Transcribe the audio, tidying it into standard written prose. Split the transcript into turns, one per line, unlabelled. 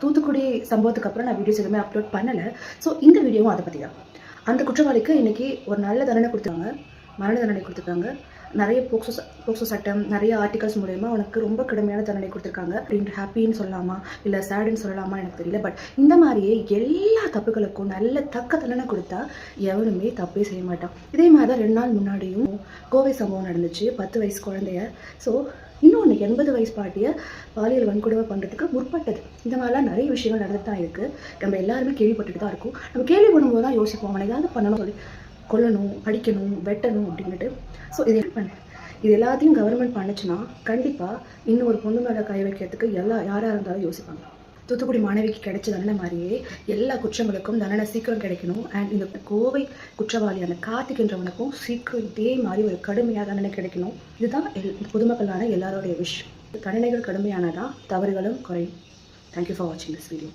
தூத்துக்குடி சம்பவத்துக்கு அப்புறம் நான் வீடியோஸ் எதுவுமே அப்லோட் பண்ணலை. ஸோ இந்த வீடியோவும் அதை பற்றி தான். அந்த குற்றவாளிக்கு இன்றைக்கி ஒரு நல்ல தண்டனை கொடுத்தாங்க, மரண தண்டனை கொடுத்துருக்காங்க. நிறைய போக்சோ சட்டம், நிறைய ஆர்டிகல்ஸ் மூலயமா அவனுக்கு ரொம்ப கடுமையான தண்டனை கொடுத்துருக்காங்க. அப்படின்ட்டு ஹாப்பின்னு சொல்லலாமா இல்லை சேடுன்னு சொல்லலாமா எனக்கு தெரியல. பட் இந்த மாதிரியே எல்லா தப்புகளுக்கும் நல்ல தக்க தண்டனை கொடுத்தா எவனுமே தப்பே செய்ய மாட்டான். இதே மாதிரி தான் 2 நாள் முன்னாடியும் கோவை சம்பவம் நடந்துச்சு. 10 வயசு குழந்தைய. ஸோ இன்னொன்று 80 வயசு பாட்டியை பாலியல் வன்கொடுமை பண்ணுறதுக்கு முற்பட்டது. இந்த மாதிரிலாம் நிறைய விஷயங்கள் நடந்துட்டு தான் இருக்குது. நம்ம எல்லாருமே கேள்விப்பட்டுட்டு தான் இருக்கோம். நம்ம கேள்வி பண்ணும்போது தான் யோசிப்போம், அவனை ஏதாவது பண்ணணும் சொல்லி, கொல்லணும், அடிக்கணும், வெட்டணும் அப்படின்ட்டு. ஸோ இது இது எல்லாத்தையும் கவர்மெண்ட் பண்ணுச்சுன்னா கண்டிப்பாக இன்னும் ஒரு பொண்ணு மேலே கை வைக்கிறதுக்கு யாராக இருந்தாலும் யோசிப்பாங்க. தூத்துக்குடி மாணவிக்கு கிடைச்ச தண்டனை மாதிரியே எல்லா குற்றங்களுக்கும் தண்டனை சீக்கிரம் கிடைக்கணும். அண்ட் இந்த கோவை குற்றவாளியான கார்த்திக்ன்றவனுக்கும் சீக்கிரம் இதே மாதிரி ஒரு கடுமையாக தண்டனை கிடைக்கணும். இதுதான் பொதுமக்களான எல்லாரோடைய விஷயம். தண்டனைகள் கடுமையானதான் தவறுகளும் குறையும். தேங்க்யூ ஃபார் வாட்சிங் திஸ் வீடியோ.